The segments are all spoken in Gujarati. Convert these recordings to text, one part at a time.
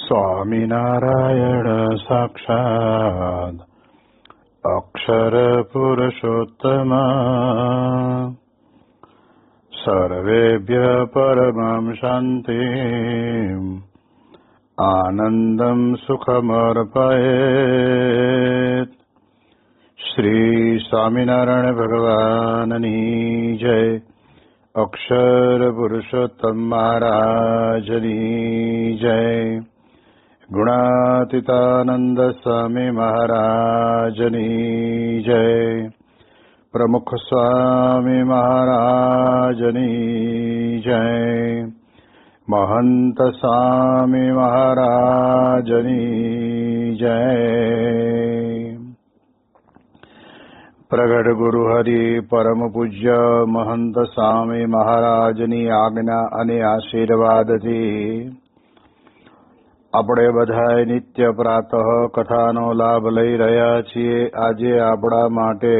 સ્વામિનારાયણ સાક્ષાત્ અક્ષર પુરુષોત્તમ સર્વેભ્ય પરમં શાંતિ આનંદમ સુખમર્પયેત. શ્રી સ્વામિનારાયણ ભગવાનની જય. અક્ષર પુરુષોત્તમ મહારાજની જય. ગુણાતીતાનંદ સ્વામી મહારાજની જય. પ્રમુખ સ્વામી મહારાજની જય. મહંત સ્વામી મહારાજની જય. પ્રગટ ગુરુ હરિ પરમ પૂજ્ય મહંત સ્વામી મહારાજની આજ્ઞા અને આશીર્વાદથી આપણે બધાએ નિત્ય પ્રાતઃ કથાનો લાભ લઈ રહ્યા છીએ. આજે આપણા માટે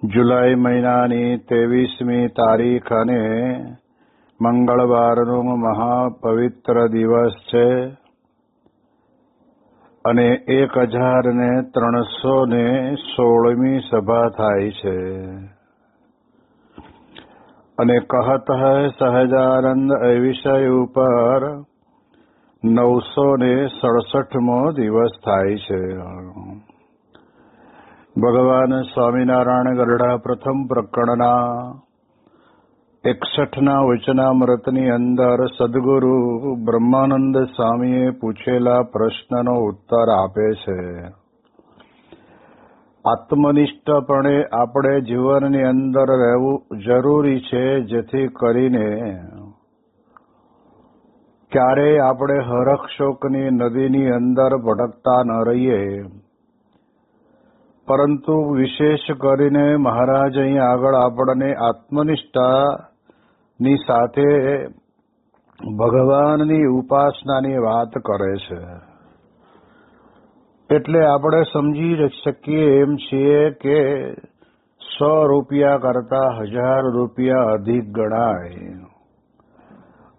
જુલાઈ મહિનાની 23મી તારીખ અને મંગળવારનો મહાપવિત્ર દિવસ છે અને 1316મી સભા થાય છે. અને કહત હૈ સહજાનંદ એ વિષય ઉપર 967મો દિવસ થાય છે. ભગવાન સ્વામિનારાયણ ગરડા પ્રથમ પ્રકરણના 61ના વચનામૃતની અંદર સદગુરુ બ્રહ્માનંદ સ્વામીએ પૂછેલા પ્રશ્નનો ઉત્તર આપે છે. આત્મનિષ્ઠપણે આપણે જીવનની અંદર રહેવું જરૂરી છે, જેથી કરીને ક્યારેય આપણે હરખ શોકની નદીની અંદર ભટકતા ન રહીએ. પરંતુ વિશેષ કરીને મહારાજ અહીં આગળ આપણને આત્મનિષ્ઠાની સાથે ભગવાનની ઉપાસનાની વાત કરે છે. એટલે આપણે સમજી શકીએ એમ છીએ કે 100 રૂપિયા કરતા 1000 રૂપિયા અધિક ગણાય,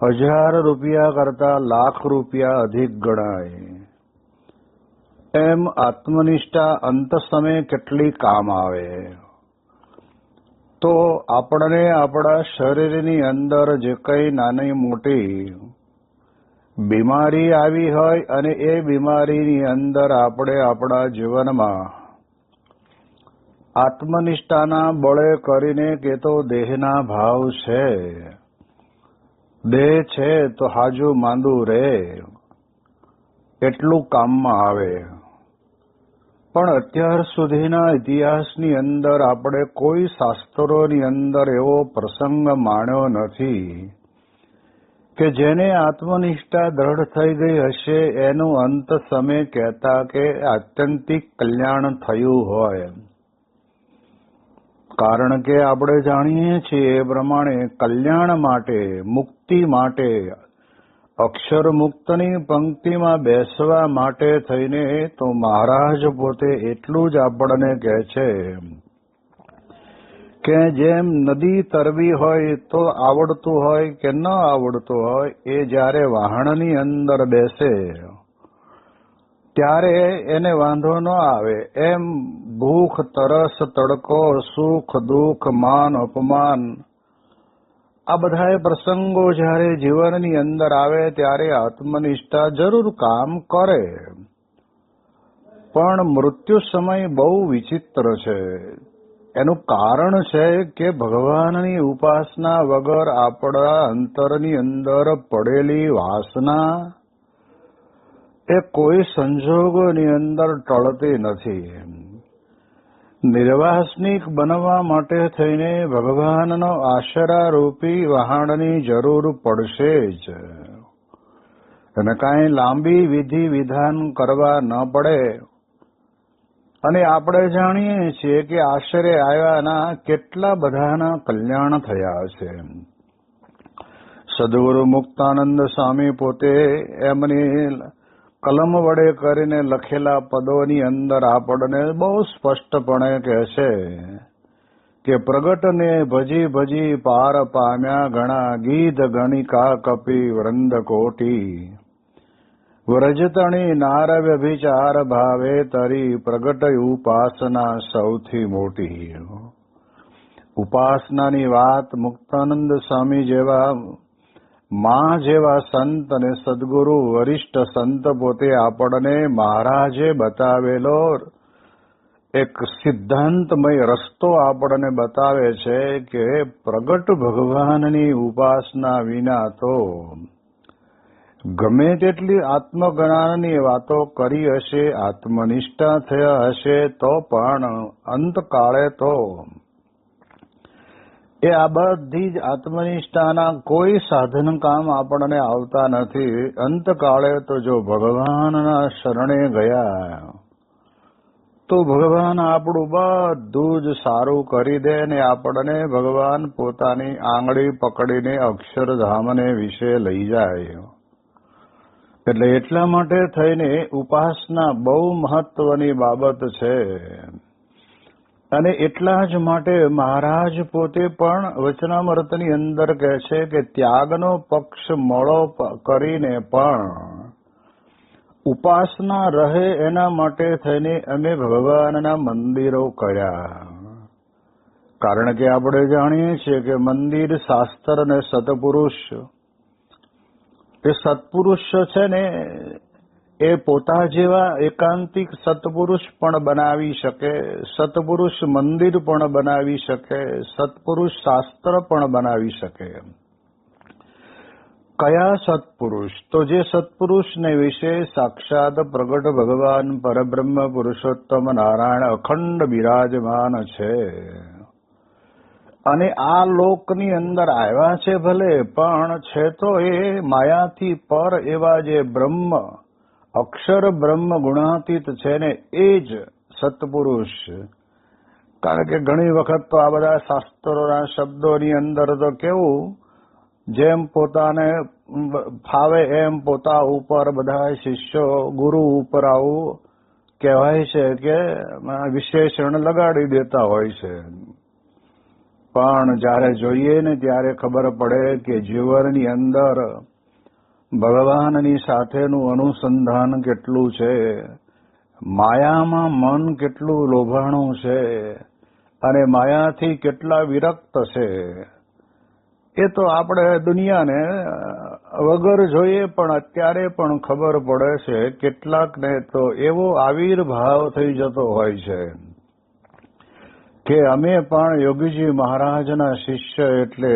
1000 રૂપિયા કરતા લાખ રૂપિયા અધિક ગણાય. એમ આત્મનિષ્ઠા અંત સમયે કેટલી કામ આવે. તો આપણને આપણા શરીરની અંદર જે કંઈ નાની મોટી બીમારી આવી હોય અને એ બીમારીની અંદર આપણે આપણા જીવનમાં આત્મનિષ્ઠાના બળે કરીને કે તો દેહના ભાવ છે, દેહ છે તો હાજુ માંદું રહે એટલું કામમાં આવે. પણ અત્યાર સુધીના ઇતિહાસની અંદર આપણે કોઈ શાસ્ત્રોની અંદર એવો પ્રસંગ માણ્યો નથી કે જેને આત્મનિષ્ઠા દ્રઢ થઈ ગઈ હશે એનું અંત સમય કહેતા કે આત્યંતિક કલ્યાણ થયું હોય. કારણ કે આપણે જાણીએ છીએ એ પ્રમાણે કલ્યાણ માટે, મુક્તિ માટે, અક્ષર મુક્તની પંક્તિમાં બેસવા માટે થઈને તો મહારાજ પોતે એટલું જ આપણને કહે છે કે જેમ નદી તરવી હોય તો આવડતું હોય કે ન આવડતું હોય, એ જ્યારે વહાણની અંદર બેસે ત્યારે એને વાંધો ન આવે. એમ ભૂખ, તરસ, તડકો, સુખ, દુઃખ, માન, અપમાન આ બધા પ્રસંગો જ્યારે જીવનની અંદર આવે ત્યારે આત્મનિષ્ઠા જરૂર કામ કરે. પણ મૃત્યુ સમય બહુ વિચિત્ર છે. એનું કારણ છે કે ભગવાનની ઉપાસના વગર આપણા અંતરની અંદર પડેલી વાસના એ કોઈ સંજોગોની અંદર ટળતી નથી. નિર્વાસનિક બનવા માટે થઈને ભગવાનનો આશરા રૂપી વહાણની જરૂર પડશે જ. અને કાંઈ લાંબી વિધિ વિધાન કરવા ન પડે. અને આપણે જાણીએ છીએ કે આશરે આવ્યાના કેટલા બધાના કલ્યાણ થયા છે. સદગુરુ મુક્તાનંદ સ્વામી પોતે એમની કલમ વડે કરીને લખેલા પદોની અંદર આપણને બહુ સ્પષ્ટપણે કહે છે કે પ્રગટને ભજી ભજી પાર પામ્યા ઘણા ગીધ ગણિકા કપી વૃંદ કોટી. વ્રજતણી નાર વ્યભિચાર ભાવે તરી પ્રગટ ઉપાસના સૌથી મોટી. ઉપાસનાની વાત મુક્તાનંદ સ્વામી જેવા માં જેવા સંત અને સદગુરુ વરિષ્ઠ સંત પોતે આપણને મહારાજે બતાવેલો એક સિદ્ધાંતમય રસ્તો આપણને બતાવે છે કે પ્રગટ ભગવાનની ઉપાસના વિના તો ગમે તેટલી આત્મજ્ઞાનની વાતો કરી હશે, આત્મનિષ્ઠા થયા હશે, તો પણ અંતકાળે તો એ આ બધી જ આત્મનિષ્ઠાના કોઈ સાધન કામ આપણને આવતા નથી. અંતકાળે તો જો ભગવાનના શરણે ગયા તો ભગવાન આપણું બધું જ સારું કરી દે ને આપણને ભગવાન પોતાની આંગળી પકડીને અક્ષરધામને વિશે લઈ જાય. એટલે એટલા માટે થઈને ઉપાસના બહુ મહત્વની બાબત છે. અને એટલા જ માટે મહારાજ પોતે પણ વચનામૃતની અંદર કહે છે કે ત્યાગનો પક્ષ મોળો કરીને પણ ઉપાસના રહે એના માટે થઈને અમે ભગવાનના મંદિરો કર્યા. કારણ કે આપણે જાણીએ છીએ કે મંદિર, શાસ્ત્ર અને સત્પુરુષ, એ સત્પુરુષ છે ને એ પોતા જેવા એકાંતિક સત્પુરુષ પણ બનાવી શકે, સત્પુરુષ મંદિર પણ બનાવી શકે, સત્પુરુષ શાસ્ત્ર પણ બનાવી શકે. કયા સત્પુરુષ? તો જે સત્પુરુષને વિશે સાક્ષાત પ્રગટ ભગવાન પરબ્રહ્મ પુરુષોત્તમ નારાયણ અખંડ બિરાજમાન છે. અને આ લોકની અંદર આવ્યા છે ભલે, પણ છે તો એ માયાથી પર એવા જે બ્રહ્મ, અક્ષર બ્રહ્મ ગુણાતીત છે ને એ જ સત્પુરુષ. કારણ કે ઘણી વખત તો આ બધા શાસ્ત્રોના શબ્દોની અંદર તો કેવું, જેમ પોતાને ફાવે એમ પોતા ઉપર બધા શિષ્યો ગુરુ ઉપર આવું કહેવાય છે કે વિશેષણ લગાડી દેતા હોય છે. પણ જયારે જોઈએ ને ત્યારે ખબર પડે કે જીવનની અંદર ભગવાનની સાથેનું અનુસંધાન કેટલું છે, માયામાં મન કેટલું લોભાણું છે અને માયાથી કેટલા વિરક્ત છે, એ તો આપણે દુનિયાને વગર જોઈએ પણ અત્યારે પણ ખબર પડે છે. કેટલાકને તો એવો આવિર્ભાવ થઈ જતો હોય છે કે અમે પણ યોગીજી મહારાજના શિષ્ય, એટલે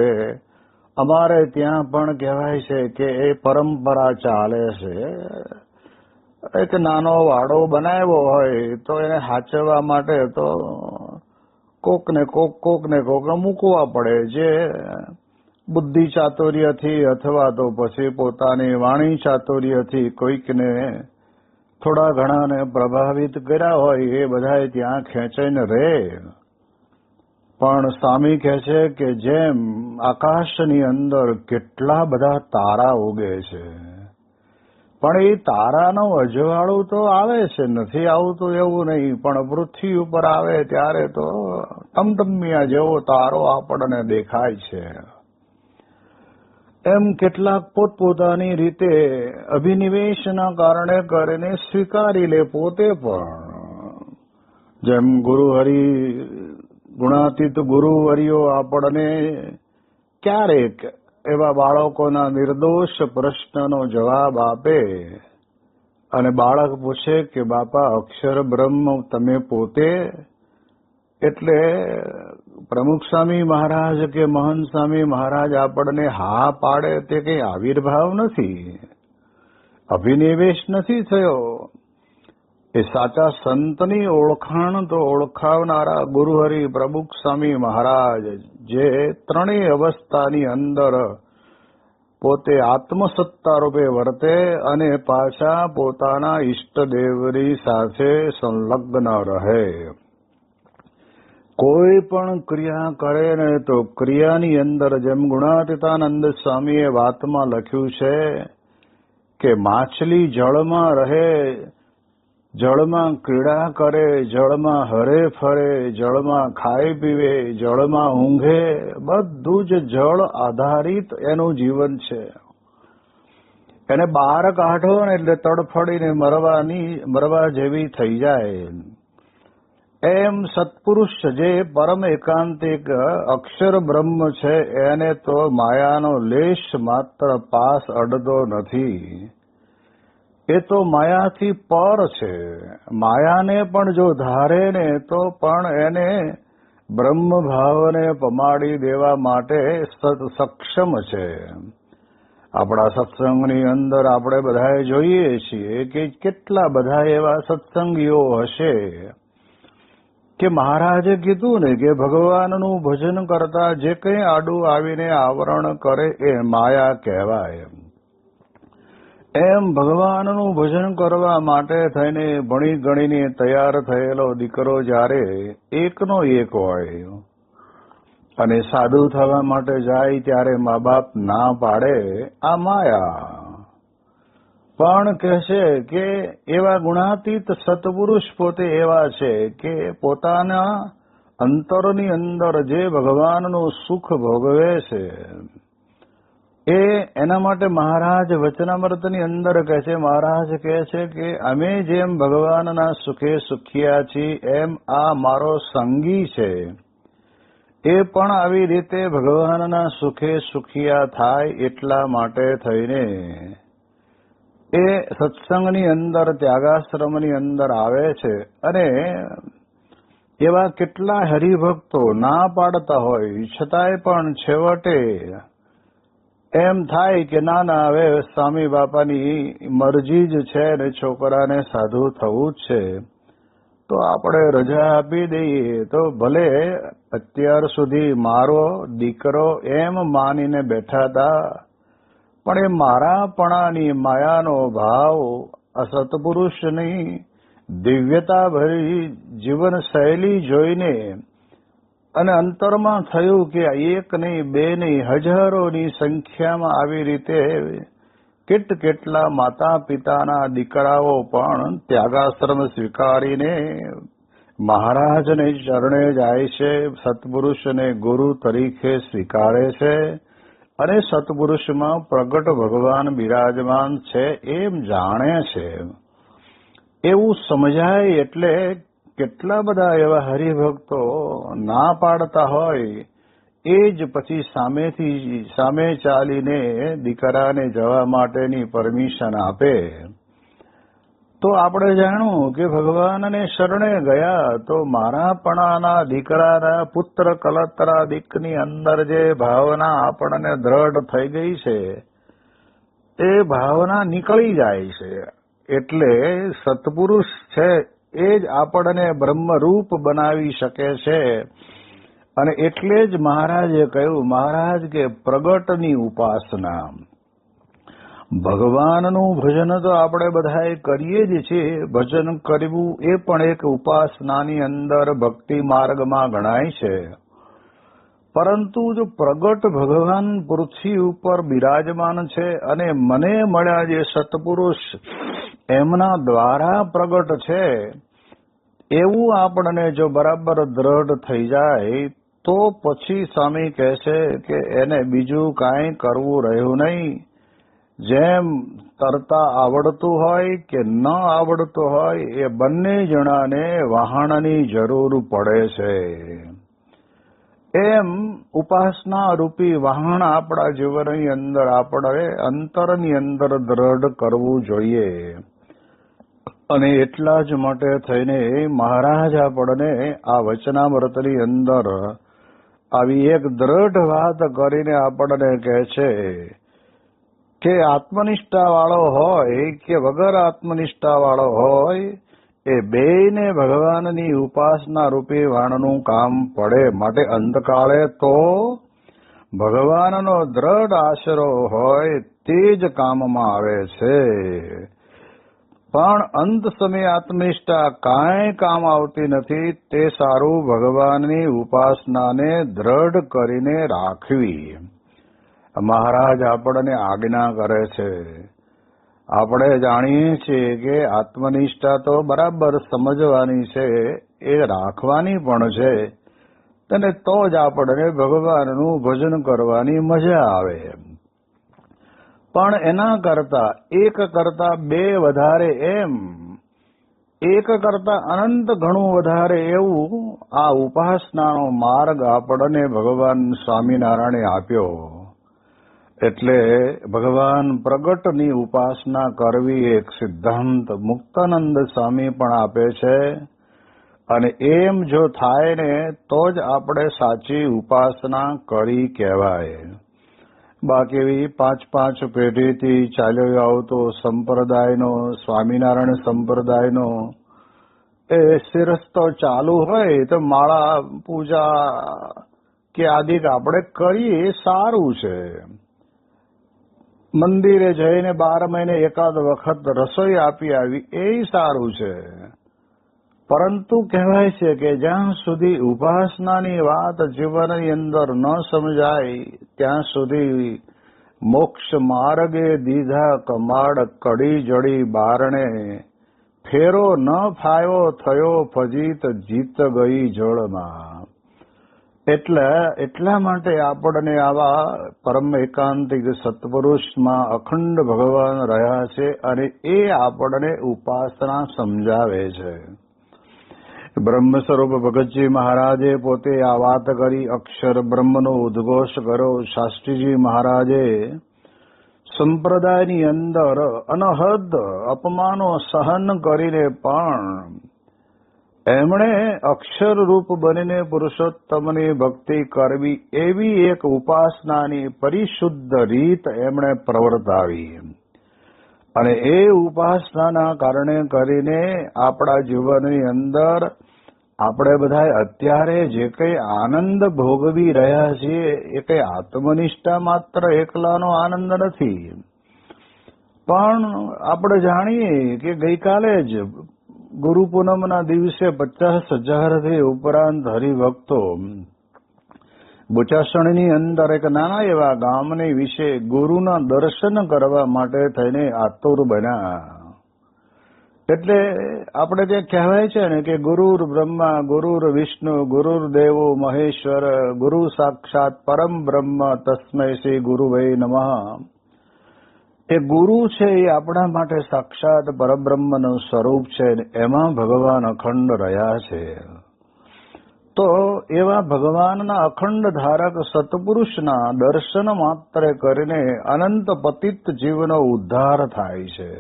અમારે ત્યાં પણ કહેવાય છે કે એ પરંપરા ચાલે છે. એક નાનો વાડો બનાવ્યો હોય તો એને સાચવવા માટે તો કોકને કોક મૂકવા પડે, જે બુદ્ધિ ચાતુર્યથી અથવા તો પછી પોતાની વાણી ચાતુર્યથી કોઈકને થોડા ઘણાને પ્રભાવિત કર્યા હોય એ બધા ત્યાં ખેંચાઈને રહે. પણ સ્વામી કહે છે કે જેમ આકાશની અંદર કેટલા બધા તારા ઉગે છે, પણ એ તારાનો અજવાળું તો આવે છે, નથી આવતું એવું નહીં, પણ પૃથ્વી ઉપર આવે ત્યારે તો ટમટમિયા જેવો તારો આપણને દેખાય છે. એમ કેટલાક પોતપોતાની રીતે અભિનિવેશના કારણે કરીને સ્વીકારી લે પોતે પણ. જેમ ગુરુહરિ ગુણાતીત ગુરુવર્યો આપણને ક્યારેક એવા બાળકોના નિર્દોષ પ્રશ્નનો જવાબ આપે અને બાળક પૂછે કે બાપા અક્ષર બ્રહ્મ તમે પોતે? એટલે પ્રમુખ સ્વામી મહારાજ કે મહંત સ્વામી મહારાજ આપણને હા પાડે તે કઈ આવિર્ભાવ નથી, અભિનિવેશ નથી થયો. એ સાચા સંતની ઓળખાણ તો ઓળખાવનારા ગુરુહરિ પ્રમુખ સ્વામી મહારાજ, જે ત્રણેય અવસ્થાની અંદર પોતે આત્મસત્તા રૂપે વર્તે અને પાછા પોતાના ઈષ્ટદેવની સાથે સંલગ્ન રહે. કોઈ પણ ક્રિયા કરે ને તો ક્રિયાની અંદર જેમ ગુણાતીતાનંદ સ્વામીએ વાતમાં લખ્યું છે કે માછલી જળમાં રહે, જળમાં ક્રીડા કરે, જળમાં હરે ફરે, જળમાં ખાઈ પીવે, જળમાં ઊંઘે, બધું જ જળ આધારિત એનું જીવન છે. એને બહાર કાઢો ને એટલે તડફડીને મરવા જેવી થઈ જાય. એમ સત્પુરુષ જે પરમ એકાંતિક અક્ષર બ્રહ્મ છે એને તો માયાનો લેશ માત્ર પાસ અડતો નથી. એ તો માયાથી પર છે. માયાને પણ જો ધારે ને તો પણ એને બ્રહ્મ ભાવને પમાડી દેવા માટે સક્ષમ છે. આપણા સત્સંગની અંદર આપણે બધાએ જોઈએ છીએ કે કેટલા બધા એવા સત્સંગીઓ હશે કે મહારાજે કીધું ને કે ભગવાનનું ભજન કરતા જે કંઈ આડું આવીને આવરણ કરે એ માયા કહેવાય. એમ ભગવાનનું ભજન કરવા માટે થઈને ભણી ગણીને તૈયાર થયેલો દીકરો જ્યારે એકનો એક હોય અને સાધુ થવા માટે જાય ત્યારે મા બાપ ના પાડે, આ માયા. પણ કહેશે કે એવા ગુણાતીત સત્પુરુષ પોતે એવા છે કે પોતાના અંતરની અંદર જે ભગવાનનું સુખ ભોગવે છે એના માટે મહારાજ વચનામૃતની અંદર કહે છે, મહારાજ કહે છે કે અમે જેમ ભગવાનના સુખે સુખિયા છીએ એમ આ મારો સંગી છે એ પણ આવી રીતે ભગવાનના સુખે સુખિયા થાય એટલા માટે થઈને એ સત્સંગની અંદર ત્યાગાશ્રમની અંદર આવે છે. અને એવા કેટલા હરિભક્તો ના પાડતા હોય છતાંય પણ છેવટે એમ થાય કે ના હવે સ્વામી બાપાની મરજી જ છે ને છોકરાને સાધુ થવું જ છે તો આપણે રજા આપી દઈએ તો ભલે અત્યાર સુધી મારો દીકરો એમ માનીને બેઠા હતા પણ એ મારાપણાની માયાનો ભાવ અસત્પુરુષની દિવ્યતા ભરી જીવન શૈલી જોઈને અને અંતરમાં થયું કે એક નહીં બે નહીં હજારોની સંખ્યામાં આવી રીતે કેટલા માતા પિતાના દીકરાઓ પણ ત્યાગાશ્રમ સ્વીકારીને મહારાજને ચરણે જાય છે, સત્પુરુષને ગુરુ તરીકે સ્વીકારે છે અને સત્પુરુષમાં પ્રગટ ભગવાન બિરાજમાન છે એમ જાણે છે. એવું સમજાય એટલે કેટલા બધા એવા હરિભક્તો ના પાડતા હોય એ જ પછી સામે ચાલીને દીકરાને જવા માટેની પરમિશન આપે. તો આપણે જાણવું કે ભગવાનને શરણે ગયા તો મારાપણાના દીકરાના પુત્ર કલત્રાદિકની અંદર જે ભાવના આપણને દ્રઢ થઈ ગઈ છે એ ભાવના નીકળી જાય છે. એટલે સત્પુરુષ છે એ જ આપણને બ્રહ્મરૂપ બનાવી શકે છે. અને એટલે જ મહારાજે કહ્યું, મહારાજ કે પ્રગટની ઉપાસના, ભગવાનનું ભજન તો આપણે બધાએ કરીએ જ છીએ, ભજન કરવું એ પણ એક ઉપાસનાની અંદર ભક્તિ માર્ગમાં ગણાય છે. પરંતુ જો પ્રગટ ભગવાન પૃથ્વી ઉપર બિરાજમાન છે અને મને મળ્યા જે સત્પુરુષ એમના દ્વારા પ્રગટ છે એવું આપણને જો બરાબર દ્રઢ થઈ જાય તો પછી સ્વામી કહે છે કે એને બીજું કાંઈ કરવું રહ્યું નહીં. જેમ તરતા આવડતું હોય કે ન આવડતું હોય એ બંને જણાને વહાણની જરૂર પડે છે. એમ ઉપાસના રૂપી વહાણ આપણા જીવનની અંદર આપણે અંતરની અંદર દ્રઢ કરવું જોઈએ. અને એટલા જ માટે થઈને મહારાજ આપણને આ વચનામૃતની અંદર આવી એક દ્રઢ વાત કરીને આપણને કહે છે કે આત્મનિષ્ઠા વાળો હોય કે વગર આત્મનિષ્ઠા વાળો હોય એ બેયને ભગવાનની ઉપાસના રૂપી વાણનું કામ પડે. માટે અંતકાળે તો ભગવાનનો દ્રઢ આશરો હોય તે જ કામમાં આવે છે. પણ અંત સમયે આત્મનિષ્ઠા કાંઈ કામ આવતી નથી. તે સારું ભગવાનની ઉપાસનાને દ્રઢ કરીને રાખવી મહારાજ આપણને આજ્ઞા કરે છે. આપણે જાણીએ છીએ કે આત્મનિષ્ઠા તો બરાબર સમજવાની છે, એ રાખવાની પણ છે, અને તો જ આપણને ભગવાનનું ભજન કરવાની મજા આવે. પણ એના કરતા એક કરતા બે વધારે એમ એક કરતા અનંત ઘણું વધારે એવું આ ઉપાસનાનો માર્ગ આપણને ભગવાન સ્વામિનારાયણે આપ્યો. એટલે ભગવાન પ્રગટની ઉપાસના કરવી એક સિદ્ધાંત મુક્તાનંદ સ્વામી પણ આપે છે. અને એમ જો થાય ને તો જ આપણે સાચી ઉપાસના કરી કહેવાય. બાકી 5 પેઢીથી ચાલ્યો આવતો સંપ્રદાયનો સ્વામિનારાયણ સંપ્રદાયનો એ શિરસ્તો ચાલુ હોય તો માળા પૂજા કે આદિક આપણે કરીએ એ સારું છે. મંદિરે જઈને 12 મહિને એકાદ વખત રસોઈ આપી આવી એ સારું છે. પરંતુ કહેવાય છે કે જ્યાં સુધી ઉપાસનાની વાત જીવનની અંદર ન સમજાય ત્યાં સુધી મોક્ષ માર્ગે દીધા કમાડ કડી જડી બારણે ફેરો ન ફાયો થયો ફજીત જીત ગઈ જળમાં. એટલા માટે આપણને આવા પરમ એકાંતિક સત્પુરુષમાં અખંડ ભગવાન રહ્યા છે અને એ આપણને ઉપાસના સમજાવે છે. બ્રહ્મ સ્વરૂપ ભગતજી મહારાજે પોતે આ વાત કરી. અક્ષર બ્રહ્મનો ઉદ્ઘોષ કર્યો. શાસ્ત્રીજી મહારાજે સંપ્રદાયની અંદર અનહદ અપમાનો સહન કરીને પણ એમણે અક્ષર રૂપ બનીને પુરુષોત્તમની ભક્તિ કરવી એવી એક ઉપાસનાની પરિશુદ્ધ રીત એમણે પ્રવર્તાવી. અને એ ઉપાસનાના કારણે કરીને આપણા જીવનની અંદર આપણે બધા અત્યારે જે કંઈ આનંદ ભોગવી રહ્યા છીએ એ કંઈ આત્મનિષ્ઠા માત્ર એકલાનો આનંદ નથી. પણ આપણે જાણીએ કે ગઈકાલે જ ગુરુ પૂનમના દિવસે 50,000થી ઉપરાંત હરિભક્તો બોચાસણની અંદર એક નાના એવા ગામની વિશે ગુરુના દર્શન કરવા માટે થઈને આતુર બન્યા. એટલે આપણે જે કહેવાય છે ને કે ગુરુર બ્રહ્મા ગુરુર વિષ્ણુ ગુરુર દેવો મહેશ્વર ગુરુ સાક્ષાત પરમ બ્રહ્મ તસ્મૈ શ્રી ગુરુવે નમઃ. એ ગુરુ છે એ આપણા માટે સાક્ષાત પરબ્રહ્મનું સ્વરૂપ છે. એમાં ભગવાન અખંડ રહ્યા છે. તો એવા ભગવાનના અખંડ ધારક સત્પુરુષના દર્શન માત્ર કરીને અનંત પતિત જીવનો ઉદ્ધાર થાય છે.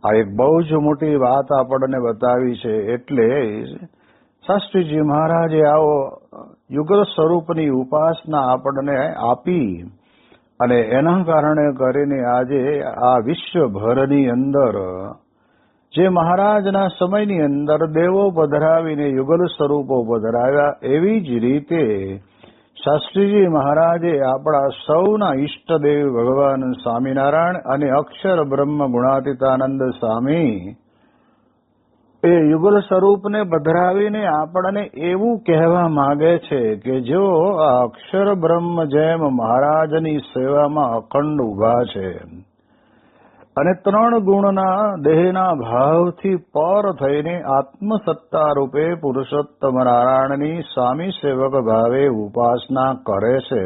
આ એક બહુ જ મોટી વાત આપણને બતાવી છે. એટલે શાસ્ત્રીજી મહારાજે આવો યુગલ સ્વરૂપની ઉપાસના આપણને આપી અને એના કારણે કરીને આજે આ વિશ્વભરની અંદર જે મહારાજના સમયની અંદર દેવો પધરાવીને યુગલ સ્વરૂપો પધરાવ્યા એવી જ રીતે શાસ્ત્રીજી મહારાજે આપણા સૌના ઈષ્ટદેવ ભગવાન સ્વામિનારાયણ અને અક્ષર બ્રહ્મ ગુણાતીતાનંદ સ્વામી એ યુગલ સ્વરૂપને પધરાવીને આપણને એવું કહેવા માંગે છે કે જો આ અક્ષર બ્રહ્મ જેમ મહારાજની સેવામાં અખંડ ઉભા છે અને 3 ગુણના દેહના ભાવથી પર થઈને આત્મસત્તા રૂપે પુરુષોત્તમ નારાયણની સ્વામી સેવક ભાવે ઉપાસના કરે છે,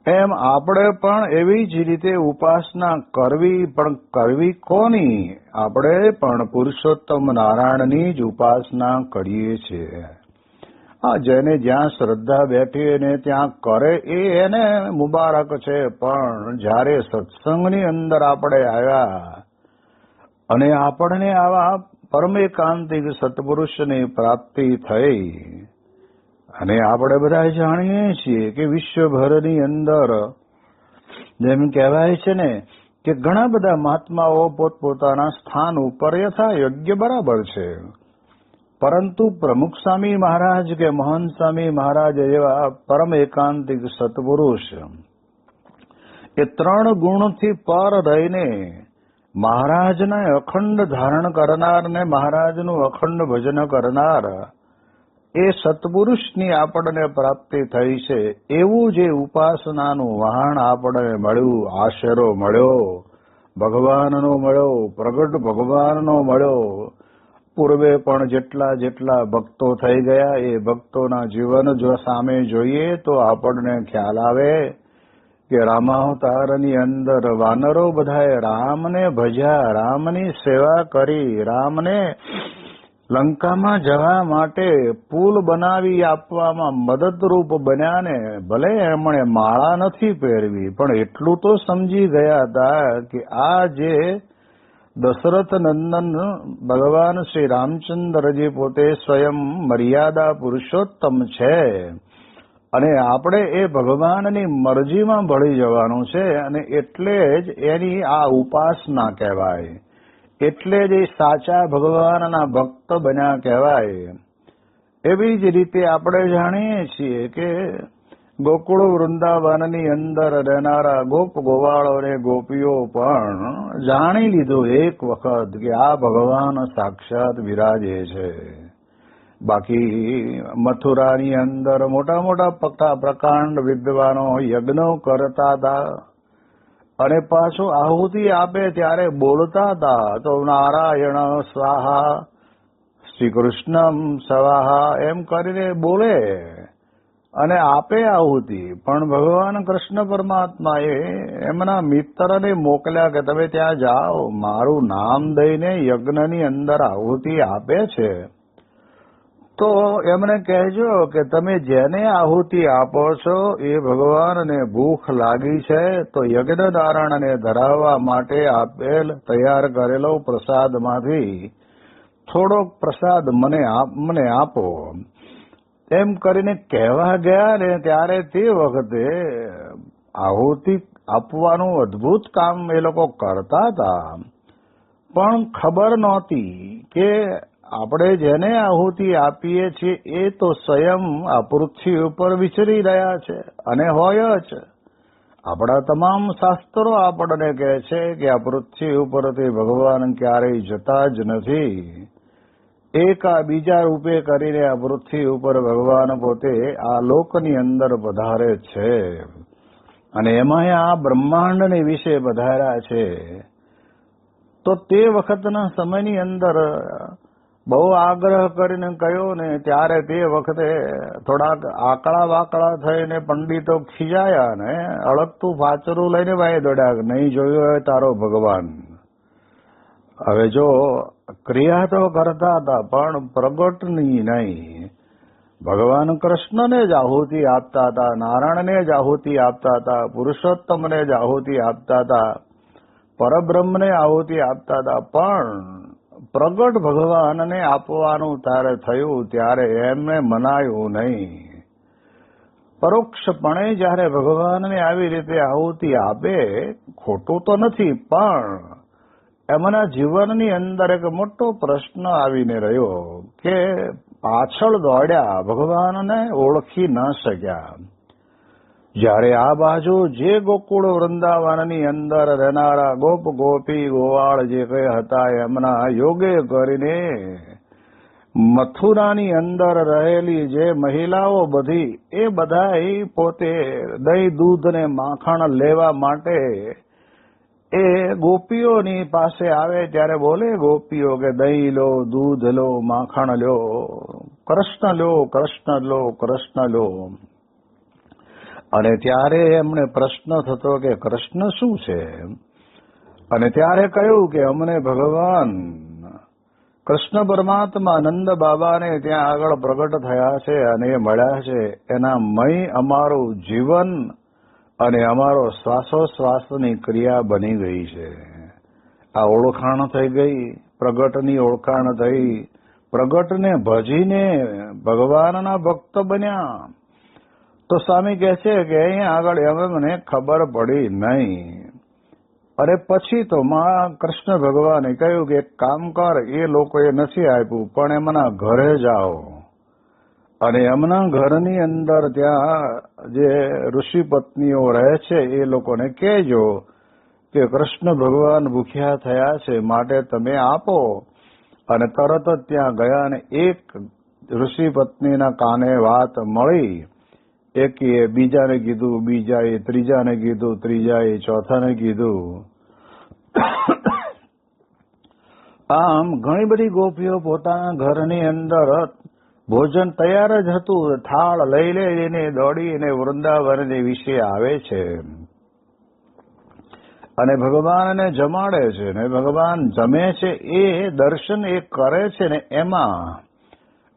એમ આપણે પણ એવી જ રીતે ઉપાસના કરવી. પણ કરવી કોની? આપણે પણ પુરુષોત્તમ નારાયણની જ ઉપાસના કરીએ છીએ. જેને જ્યાં શ્રદ્ધા બેઠી ને ત્યાં કરે એને મુબારક છે. પણ જ્યારે સત્સંગની અંદર આપણે આવ્યા અને આપણને આવા પરમ એકાંતિક સત્પુરુષની પ્રાપ્તિ થઈ અને આપણે બધા જાણીએ છીએ કે વિશ્વભરની અંદર જેમ કહેવાય છે ને કે ઘણા બધા મહાત્માઓ પોતપોતાના સ્થાન ઉપર યથા યોગ્ય બરાબર છે, પરંતુ પ્રમુખ સ્વામી મહારાજ કે મહંત સ્વામી મહારાજ એવા પરમ એકાંતિક સત્પુરુષ એ 3 ગુણથી પર રહીને મહારાજને અખંડ ધારણ કરનાર ને મહારાજનું અખંડ ભજન કરનાર એ સત્પુરુષની આપણને પ્રાપ્તિ થઈ છે. એવું જે ઉપાસનાનું વહાણ આપણને મળ્યું, આશરો મળ્યો, ભગવાનનો મળ્યો, પ્રગટ ભગવાનનો મળ્યો. પૂર્વે પણ જેટલા ભક્તો થઈ ગયા એ ભક્તોના જીવન જો સામે જોઈએ તો આપણને ખ્યાલ આવે કે રામાવતારની અંદર વાનરો બધાએ રામને ભજ્યા, રામની સેવા કરી, રામને લંકામાં જવા માટે પુલ બનાવી આપવામાં મદદરૂપ બન્યા ને ભલે એમણે માળા નથી પહેરવી પણ એટલું તો સમજી ગયા હતા કે આ જે દશરથ નંદન ભગવાન શ્રી રામચંદ્રજી પોતે સ્વયં મર્યાદા પુરુષોત્તમ છે અને આપણે એ ભગવાનની મરજીમાં ભળી જવાનું છે અને એટલે જ એની આ ઉપાસના કહેવાય, એટલે જ એ સાચા ભગવાનના ભક્ત બન્યા કહેવાય. એવી જ રીતે આપણે જાણીએ છીએ કે ગોકુળ વૃંદાવનની અંદર રહેનારા ગોપ ગોવાળો અને ગોપીઓ પણ જાણી લીધું એક વખત કે આ ભગવાન સાક્ષાત વિરાજે છે. બાકી મથુરાની અંદર મોટા મોટા પ્રકાંડ વિદ્વાનો યજ્ઞો કરતા હતા અને પાછું આહુતિ આપે ત્યારે બોલતા હતા તો નારાયણ સ્વાહા શ્રી કૃષ્ણમ સ્વાહા એમ કરીને બોલે અને આપે આહુતિ. પણ ભગવાન કૃષ્ણ પરમાત્માએ એમના મિત્રને મોકલ્યા કે તમે ત્યાં જાઓ, મારું નામ દઈને યજ્ઞની અંદર આહુતિ આપે છે તો એમને કહેજો કે તમે જેને આહુતિ આપો છો એ ભગવાનને ભૂખ લાગી છે તો યજ્ઞનારાયણને ધરાવવા માટે આપેલ તૈયાર કરેલો પ્રસાદમાંથી થોડોક પ્રસાદ મને આપો એમ કરીને કહેવા ગયા ને ત્યારે તે વખતે આહુતિ આપવાનું અદ્ભુત કામ એ લોકો કરતા હતા પણ ખબર નહોતી કે આપણે જેને આહુતિ આપીએ છીએ એ તો સ્વયં આ પૃથ્વી ઉપર વિચરી રહ્યા છે અને હોય જ. આપણા તમામ શાસ્ત્રો આપણને કહે છે કે આ પૃથ્વી ઉપરથી ભગવાન ક્યારેય જતા જ નથી. એક આ બીજા રૂપે કરીને આ પૃથ્વી ઉપર ભગવાન પોતે આ લોકની અંદર પધારે છે અને એમાં આ બ્રહ્માંડની વિશે પધાર્યા છે. તો તે વખતના સમયની અંદર બહુ આગ્રહ કરીને કહ્યો ને ત્યારે તે વખતે થોડાક આકળા વાકળા થઈને પંડિતો ખીજાયા ને અળગતું ફાચરું લઈને ભાઈ દોડ્યા, નહીં જોયું હોય તારો ભગવાન. હવે જો ક્રિયા તો કરતા હતા પણ પ્રગટની નહીં. ભગવાન કૃષ્ણને જ આહુતિ આપતા હતા, નારાયણને જ આહુતિ આપતા હતા, પુરુષોત્તમને જ આહુતિ આપતા હતા, પરબ્રહ્મને આહુતિ આપતા હતા. પણ પ્રગટ ભગવાનને આપવાનું ત્યારે થયું ત્યારે એમને મનાયું નહીં. પરોક્ષપણે જયારે ભગવાનને આવી રીતે આહુતિ આપે ખોટું તો નથી પણ એમના જીવનની અંદર એક મોટો પ્રશ્ન આવીને રહ્યો કે પાછળ દોડ્યા, ભગવાનને ઓળખી ન શક્યા. જ્યારે આ બાજુ જે ગોકુળ વૃંદાવનની અંદર રહેનારા ગોપ ગોપી ગોવાળ જે કઈ હતા એમના યોગે કરીને મથુરાની અંદર રહેલી જે મહિલાઓ બધી એ બધા પોતે દહીં દૂધ ને માખણ લેવા માટે એ ગોપીઓની પાસે આવે ત્યારે બોલે ગોપીઓ કે દહીં લો, દૂધ લો, માખણ લો, કૃષ્ણ લો, કૃષ્ણ લો, કૃષ્ણ લો. અને ત્યારે એમને પ્રશ્ન થતો કે કૃષ્ણ શું છે? અને ત્યારે કહ્યું કે અમને ભગવાન કૃષ્ણ પરમાત્મા નંદ બાબાને ત્યાં આગળ પ્રગટ થયા છે અને એ મળ્યા છે, એના મય અમારું જીવન અને અમારો શ્વાસોશ્વાસની ક્રિયા બની ગઈ છે. આ ઓળખાણ થઈ ગઈ, પ્રગટની ઓળખાણ થઈ. પ્રગટને ભજીને ભગવાનના ભક્ત બન્યા. તો સ્વામી કહે છે કે અહીંયા આગળ હવે મને ખબર પડી નહીં. અને પછી તો માં કૃષ્ણ ભગવાને કહ્યું કે એક કામ કર, એ લોકોએ નથી આપ્યું પણ એમના ઘરે જાઓ અને એમના ઘરની અંદર ત્યાં જે ઋષિ પત્નીઓ રહે છે એ લોકોને કહેજો કે કૃષ્ણ ભગવાન ભૂખ્યા થયા છે માટે તમે આપો. અને તરત જ ત્યાં ગયા અને એક ઋષિ પત્નીના કાને વાત મળી. એકે બીજાને કીધું, બીજાએ ત્રીજાને કીધું, ત્રીજાએ ચોથાને કીધું. આમ ઘણી બધી ગોપીઓ પોતાના ઘરની અંદર ભોજન તૈયાર જ હતું, થાળ લઈ લઈને દોડીને વૃંદાવનની વિશે આવે છે. અને ભગવાનને જમાડે છે ને ભગવાન જમે છે, એ દર્શન એ કરે છે ને એમાં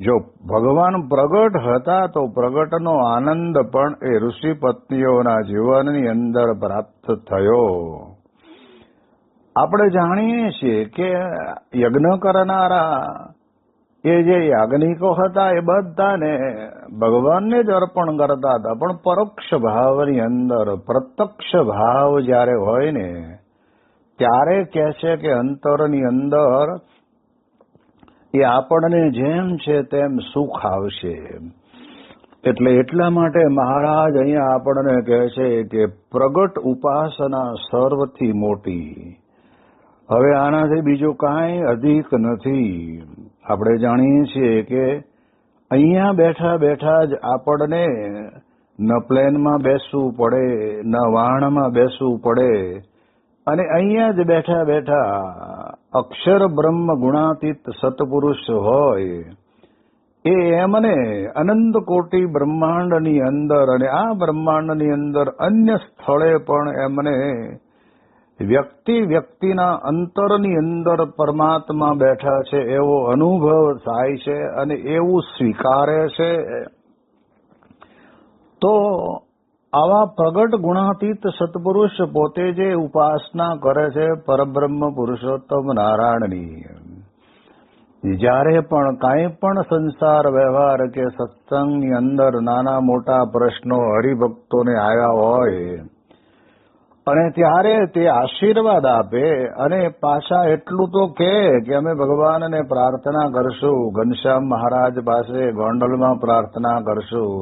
જો ભગવાન પ્રગટ હતા તો પ્રગટનો આનંદ પણ એ ઋષિ પત્નીઓના જીવનની અંદર પ્રાપ્ત થયો. આપણે જાણીએ છીએ કે યજ્ઞ કરનારા એ જે યાજ્ઞિકો હતા એ બધાને ભગવાનને જ અર્પણ કરતા હતા, પણ પરોક્ષ ભાવની અંદર પ્રત્યક્ષ ભાવ જ્યારે હોય ને ત્યારે કહે છે કે અંતરની અંદર એ આપણને જેમ છે તેમ સુખ આવશે. એટલે એટલા માટે મહારાજ અહીંયા આપણને કહે છે કે પ્રગટ ઉપાસના સર્વથી મોટી. હવે આનાથી બીજું કાંઈ અધિક નથી. આપણે જાણીએ છીએ કે અહીંયા બેઠા બેઠા જ આપણને ન પ્લેનમાં બેસવું પડે, ન વાહનમાં બેસવું પડે, અને અહીંયા જ બેઠા બેઠા અક્ષર બ્રહ્મ ગુણાતીત સત્પુરુષ હોય એ એમને અનંત કોટી બ્રહ્માંડની અંદર અને આ બ્રહ્માંડની અંદર અન્ય સ્થળે પણ એમને વ્યક્તિના અંતરની અંદર પરમાત્મા બેઠા છે એવો અનુભવ થાય છે અને એવું સ્વીકારે છે. તો આવા પ્રગટ ગુણાતીત સત્પુરુષ પોતે જે ઉપાસના કરે છે પરબ્રહ્મ પુરુષોત્તમ નારાયણની, જ્યારે પણ કાંઈ પણ સંસાર વ્યવહાર કે સત્સંગની અંદર નાના મોટા પ્રશ્નો હરિભક્તોને આવ્યા હોય અને ત્યારે તે આશીર્વાદ આપે અને પાછા એટલું તો કહે કે અમે ભગવાનને પ્રાર્થના કરશું, ઘનશ્યામ મહારાજ પાસે ગોંડલમાં પ્રાર્થના કરશું,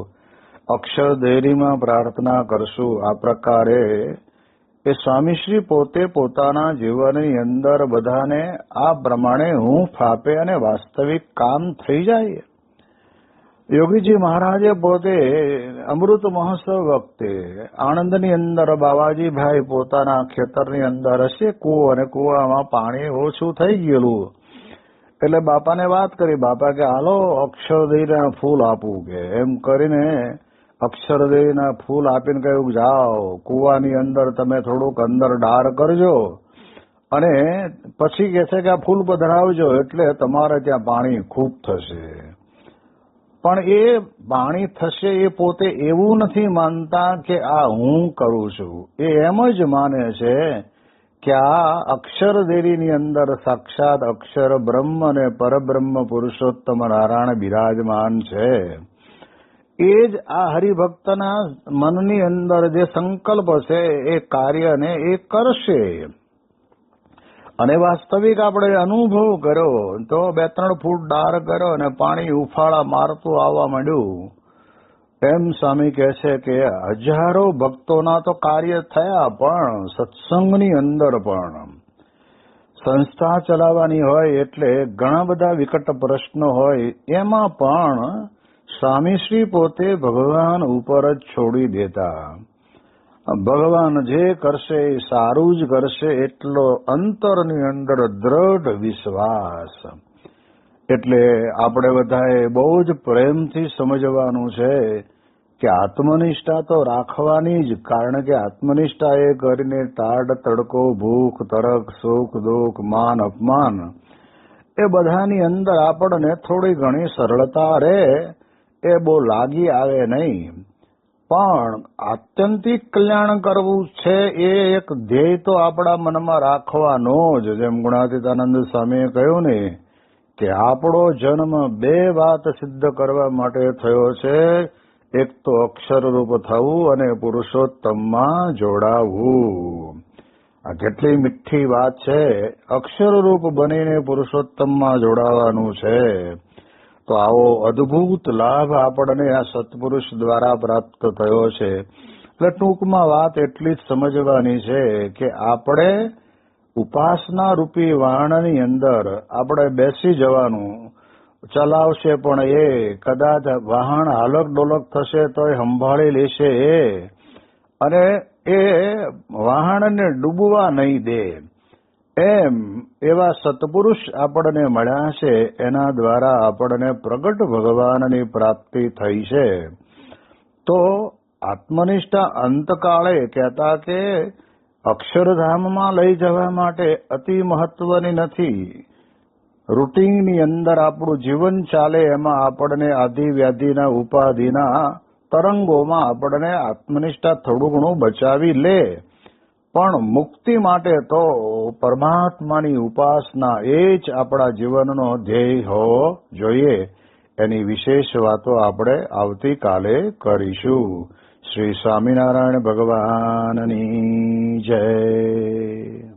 અક્ષરદેરીમાં પ્રાર્થના કરશું. આ પ્રકારે એ સ્વામીશ્રી પોતે પોતાના જીવનની અંદર બધાને આ પ્રમાણે હૂંફ આપે અને વાસ્તવિક કામ થઈ જાય. યોગીજી મહારાજે પોતે અમૃત મહોત્સવ વખતે આણંદની અંદર બાવાજીભાઈ પોતાના ખેતરની અંદર હશે કૂવો અને કૂવામાં પાણી ઓછું થઈ ગયેલું એટલે બાપાને વાત કરી. બાપા કે હાલો અક્ષરદેવીના ફૂલ આપવું, કે એમ કરીને અક્ષરદેવીના ફૂલ આપીને કહ્યું જાઓ કૂવાની અંદર તમે થોડુંક અંદર ડાર કરજો અને પછી કહે છે કે આ ફૂલ પધરાવજો એટલે તમારે ત્યાં પાણી ખૂબ થશે. પણ એ પાણી થશે એ પોતે એવું નથી માનતા કે આ હું કરું છું, એ એમ જ માને છે કે આ અક્ષરદેવીની અંદર સાક્ષાત અક્ષર બ્રહ્મ અને પરબ્રહ્મ પુરુષોત્તમ નારાયણ બિરાજમાન છે. એ જ આ હરિભક્તના મનની અંદર જે સંકલ્પ છે એ કાર્યને એ કરશે. અને વાસ્તવિક આપણે અનુભવ કર્યો તો 2-3 ફૂટ ડાર કર્યો અને પાણી ઉફાળા મારતું આવવા માંડ્યું. એમ સ્વામી કહે છે કે હજારો ભક્તોના તો કાર્ય થયા, પણ સત્સંગની અંદર પણ સંસ્થા ચલાવવાની હોય એટલે ઘણા બધા વિકટ પ્રશ્નો હોય, એમાં પણ સ્વામીશ્રી પોતે ભગવાન ઉપર જ છોડી દેતા. ભગવાન જે કરશે એ સારું જ કરશે એટલો અંતરની અંદર દ્રઢ વિશ્વાસ. એટલે આપણે બધાએ બહુ જ પ્રેમથી સમજવાનું છે કે આત્મનિષ્ઠા તો રાખવાની જ, કારણ કે આત્મનિષ્ઠા એ કરીને ટાઢ તડકો ભૂખ તરક સુખ દુઃખ માન અપમાન એ બધાની અંદર આપણને થોડી ઘણી સરળતા રહે, એ બહુ લાગી આવે નહીં. પણ આત્યંતિક કલ્યાણ કરવું છે એ એક ધ્યેય તો આપણા મનમાં રાખવાનો જ. જેમ ગુણાતીતાનંદ સ્વામીએ કહ્યું ને કે આપણો જન્મ 2 વાત સિદ્ધ કરવા માટે થયો છે, એક તો અક્ષરરૂપ થવું અને પુરુષોત્તમમાં જોડાવવું. આ કેટલી મીઠી વાત છે, અક્ષરરૂપ બનીને પુરુષોત્તમમાં જોડાવાનું છે. તો આવો અદ્ભુત લાભ આપણને આ સત્પુરુષ દ્વારા પ્રાપ્ત થયો છે. એટલે ટૂંકમાં વાત એટલી જ સમજવાની છે કે આપણે ઉપાસના રૂપી વાણની અંદર આપણે બેસી જવાનું. ચલાવશે પણ એ કદાચ વાહન હાલક ડોલક થશે તો એ સંભાળી લેશે એ, અને એ વાહનને ડૂબવા નહીં દે. એમ એવા સત્પુરુષ આપણને મળ્યા છે, એના દ્વારા આપણને પ્રગટ ભગવાનની પ્રાપ્તિ થઈ છે. તો આત્મનિષ્ઠા અંતકાળે કહેતા કે અક્ષરધામમાં લઈ જવા માટે અતિ મહત્વની નથી. રૂટીનની અંદર આપણું જીવન ચાલે એમાં આપણને આધિ વ્યાધિના ઉપાધિના તરંગોમાં આપણને આત્મનિષ્ઠા થોડું ઘણું બચાવી લે, પણ મુક્તિ માટે તો પરમાત્માની ઉપાસના એ જ આપણા જીવનનો ધ્યેય હોવો જોઈએ. એની વિશેષ વાતો આપણે આવતીકાલે કરીશું. શ્રી સ્વામિનારાયણ ભગવાનની જય.